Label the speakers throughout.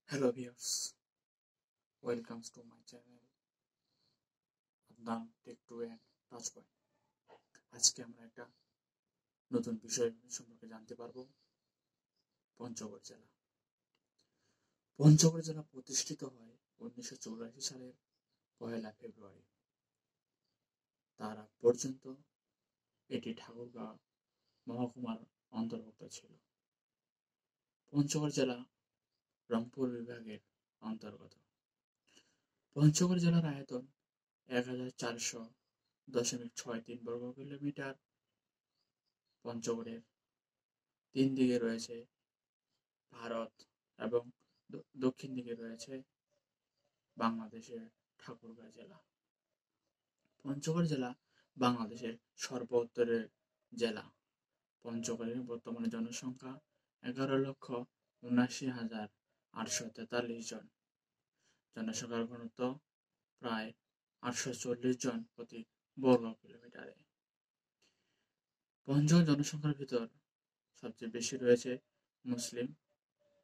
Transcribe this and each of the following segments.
Speaker 1: Hello viewers, welcome to my channel Adnan Tech 2 and Touch Point. আজকে আমরা একটা নতুন বিষয় সম্পর্কে জানতে পারবো। পঞ্চগড় জেলা। পঞ্চগড় জেলা প্রতিষ্ঠিত হয় 1984 সালের 1 ফেব্রুয়ারি। তার আগ পর্যন্ত এটি ঠাকুরগাঁও মহকুমার অন্তর্ভুক্ত ছিল। পঞ্চগড় জেলা রংপুর বিভাগের অন্তর্গত। পঞ্চগড় জেলার আয়তন 1400.63 বর্গ কিলোমিটার। পঞ্চগড়ের 3 দিকে রয়েছে ভারত এবং দক্ষিণ দিকে রয়েছে বাংলাদেশের ঠাকুরগাঁও জেলা। পঞ্চগড় জেলা বাংলাদেশের সর্বোত্তরের জেলা। পঞ্চগড়ের বর্তমানে জনসংখ্যা 11,79,843 জন। জনসংখ্যার ঘনত্ব প্রায় 840 জন প্রতি বর্গ কিলোমিটারে। পঞ্চগড় জনসংখ্যার ভিতর সবচেয়ে বেশি রয়েছে মুসলিম,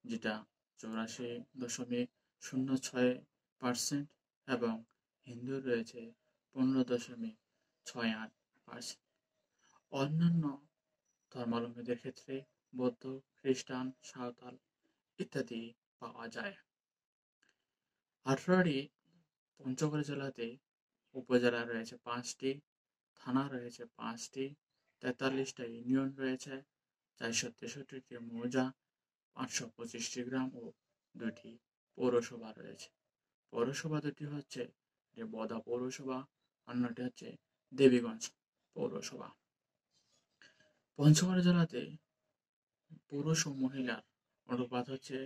Speaker 1: যেটা 84.06% এবং হিন্দু রয়েছে 15.68%। অন্যান্য ধর্মাবলম্বীদের ক্ষেত্রে বৌদ্ধ, খ্রিস্টান, সাঁওতাল ইত্যাদি পাওয়া যায়। 18টি পঞ্চগড় জেলাতে উপজেলা রয়েছে 5টি, থানা রয়েছে 5টি, 43টা ইউনিয়ন রয়েছে, 463টি মৌজা, 525টি গ্রাম ও 2টি পৌরসভা রয়েছে। পৌরসভা দুটি হচ্ছে বদা পৌরসভা, অন্যটি হচ্ছে দেবীগঞ্জ পৌরসভা। পঞ্চগড় জেলাতে পুরুষ ও মহিলার অনুপাত হচ্ছে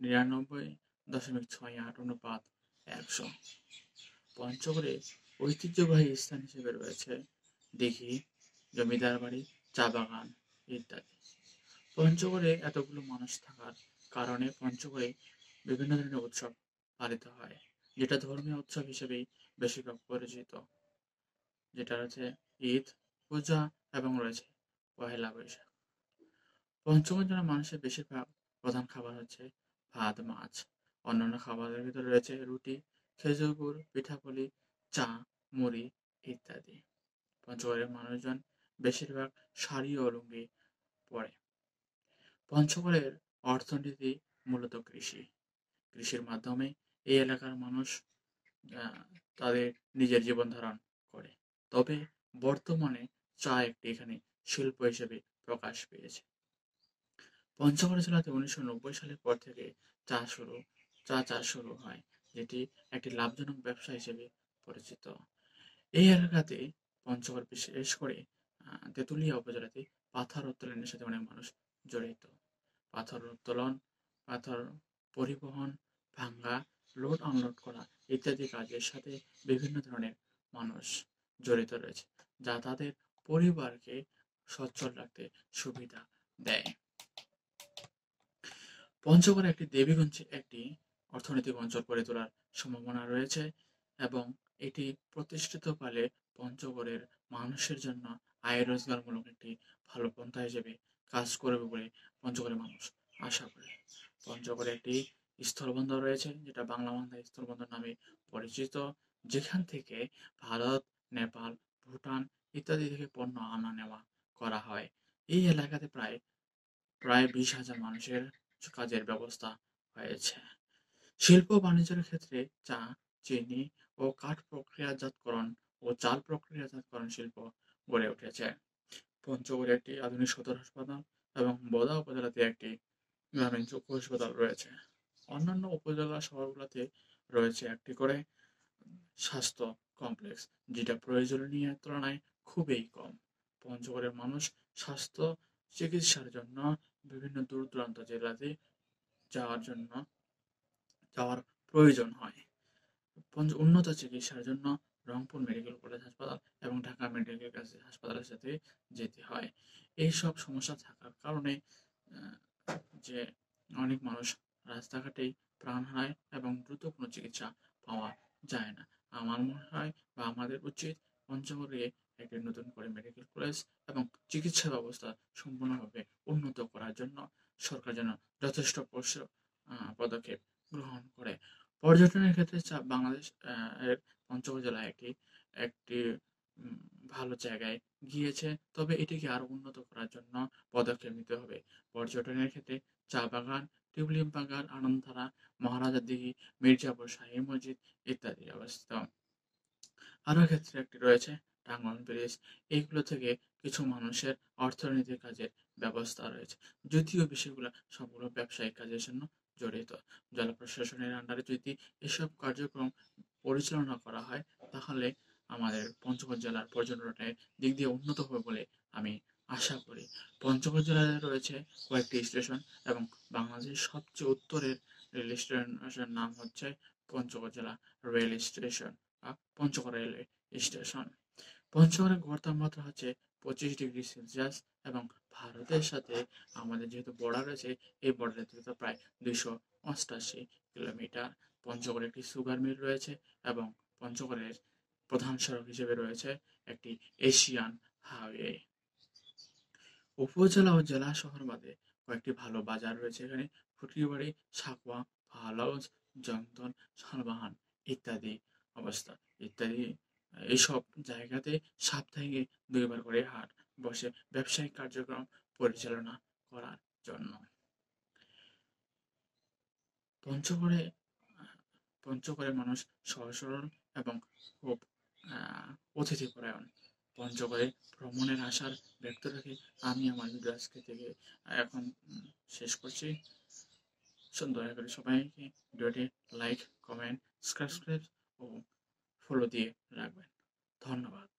Speaker 1: 99.68:100। পঞ্চগড়ে ঐতিহ্যবাহী স্থান হিসেবে রয়েছে দিঘি, জমিদার বাড়ি, চা বাগান ইত্যাদি। পঞ্চগড়ে এতগুলো মানুষ থাকার কারণে পঞ্চগড়ে বিভিন্ন ধরনের উৎসব পালিত হয়, যেটা ধর্মীয় উৎসব হিসেবেই বেশিরভাগ পরিচিত, যেটা রয়েছে ঈদ, পূজা এবং রয়েছে পহেলা বৈশাখ। পঞ্চগড় জেলার মানুষের বেশিরভাগ প্রধান খাবার হচ্ছে ভাত, মাছ। অন্যান্য খাবারের ভিতরে রয়েছে রুটি, খেজুর গুড়, পিঠাপুলি, চা, মুড়ি ইত্যাদি। পঞ্চগড়ের মানুষজন বেশিরভাগ শাড়ি ও লুঙ্গি পরে। পঞ্চগড়ের অর্থনীতি মূলত কৃষি। কৃষির মাধ্যমে এই এলাকার মানুষ তাদের নিজের জীবন ধারণ করে। তবে বর্তমানে চা একটি এখানে শিল্প হিসেবে প্রকাশ পেয়েছে। পঞ্চগড় জেলাতে 1990 সালের পর থেকে চা চাষ শুরু হয়, যেটি একটি লাভজনক ব্যবসা হিসেবে পরিচিত। এই এলাকাতে পঞ্চগড় বিশেষ করে তেঁতুলিয়া উপজেলাতে পাথর উত্তোলনের সাথে অনেক মানুষ জড়িত। পাথর উত্তোলন, পাথর পরিবহন, ভাঙ্গা, লোড আনলোড করা ইত্যাদি কাজের সাথে বিভিন্ন ধরনের মানুষ জড়িত রয়েছে, যা তাদের পরিবারকে সচ্ছল রাখতে সুবিধা দেয়। পঞ্চগড়ে একটি দেবীগঞ্জে একটি অর্থনৈতিক অঞ্চল গড়ে তোলার সম্ভাবনা রয়েছে এবং এটি প্রতিষ্ঠিতকালে পঞ্চগড়ের মানুষের জন্য আয় রোজগারমূলক একটি ভালো পন্থা হিসেবে কাজ করবে বলে পঞ্চগড়ের মানুষ আশা করে। পঞ্চগড়ে একটি স্থলবন্দর রয়েছে, যেটা বাংলা বাংলায় স্থলবন্দর নামে পরিচিত, যেখান থেকে ভারত, নেপাল, ভুটান ইত্যাদি থেকে পণ্য আনা নেওয়া করা হয়। এই এলাকাতে প্রায় 20,000 মানুষের কাজের ব্যবস্থা হয়েছে। শিল্প বাণিজ্যের ক্ষেত্রে চা, চিনি ও কাঠ প্রক্রিয়াজাতকরণ ও চাল প্রক্রিয়াজাতকরণ শিল্প গড়ে উঠেছে। পঞ্চগড়ে একটি আধুনিক সদর হাসপাতাল এবং বোদা উপজেলাতে একটি গ্রামীণ চক্ষু হাসপাতাল রয়েছে। অন্যান্য উপজেলা শহরগুলোতে রয়েছে একটি করে স্বাস্থ্য কমপ্লেক্স, যেটা প্রয়োজনীয় তুলনায় খুবই কম। পঞ্চগড়ের মানুষ স্বাস্থ্য চিকিৎসার জন্য বিভিন্ন দূর দূরান্ত জেলাতে যাওয়ার প্রয়োজন হয়। উন্নত চিকিৎসার জন্য রংপুর মেডিকেল কলেজ হাসপাতাল এবং ঢাকা মেডিকেল কলেজ হাসপাতালের সাথে যেতে হয়। এইসব সমস্যা থাকার কারণে যে অনেক মানুষ রাস্তাঘাটেই প্রাণ হারায় এবং দ্রুত কোনো চিকিৎসা পাওয়া যায় না। আমার মনে হয় বা আমাদের উচিত পঞ্চগড়ে একটি নতুন করে মেডিকেল কলেজ এবং চিকিৎসা ব্যবস্থা সম্পূর্ণভাবে উন্নত করার জন্য সরকার যেন যথেষ্ট পদক্ষেপ গ্রহণ করে। পর্যটনের ক্ষেত্রে বাংলাদেশ এর পঞ্চগড় জেলা একটি একটি উম, ভালো জায়গায় গিয়েছে, তবে এটিকে আরো উন্নত করার জন্য পদক্ষেপ নিতে হবে। পর্যটনের ক্ষেত্রে চা বাগান, টিউলিপ বাগান, আনন্দধারা, মহারাজার দিঘি, মির্জাপুর শাহী মসজিদ ইত্যাদি অবস্থিত। আরো ক্ষেত্রে একটি রয়েছে টাঙ্গন ব্রিজ। এইগুলো থেকে কিছু মানুষের অর্থনৈতিক কাজের ব্যবস্থা রয়েছে, যদিও বিষয়গুলো সবগুলো ব্যবসায়িক কাজের জন্য জড়িত। জেলা প্রশাসনের আন্ডারে যদি এসব কার্যক্রম পরিচালনা করা হয়, তাহলে আমাদের পঞ্চগড় জেলার পর্যটনের দিক দিয়ে উন্নত হবে বলে আমি আশা করি। পঞ্চগড় জেলায় রয়েছে কয়েকটি স্টেশন, এবং বাংলাদেশের সবচেয়ে উত্তরের রেল স্টেশনের নাম হচ্ছে পঞ্চগড় জেলা রেল স্টেশন বা পঞ্চগড় রেলওয়ে স্টেশন। পঞ্চগড়ের গড় তাপমাত্রা হচ্ছে 25 ডিগ্রি সেলসিয়াস, এবং ভারতের সাথে আমাদের যেহেতু বর্ডার রয়েছে, এই বর্ডারের দূরত্ব প্রায় 288 কিলোমিটার। পঞ্চগড়ে একটি সুগার মিল রয়েছে, এবং পঞ্চগড়ের প্রধান সড়ক হিসেবে রয়েছে একটি এশিয়ান হাইওয়ে। উপজেলা ও জেলা শহর বাদে কয়েকটি ভালো বাজার রয়েছে এখানে: ফুটিবাড়ি, সাকুয়া, পাহালজ, জয়ন্তন, শালবাহান ইত্যাদি অবস্থা ইত্যাদি। এইসব জায়গাতে সাপ্তাহিক 2বার করে হাট বসে ব্যবসায়িক কার্যক্রম পরিচালনা করার জন্য। পঞ্চগড়ে পঞ্চগড়ের মানুষ সহজ সরল এবং খুব অতিথিপরায়ণ। পঞ্চগড়ে ভ্রমণের আশার ব্যক্ত রেখে আমি আমার ভিডিও আজকে থেকে এখন শেষ করছি। দয়া করে সবাইকে ভিডিওটি লাইক, কমেন্ট, সাবস্ক্রাইব ও ফলো দিয়ে রাখবেন। ধন্যবাদ।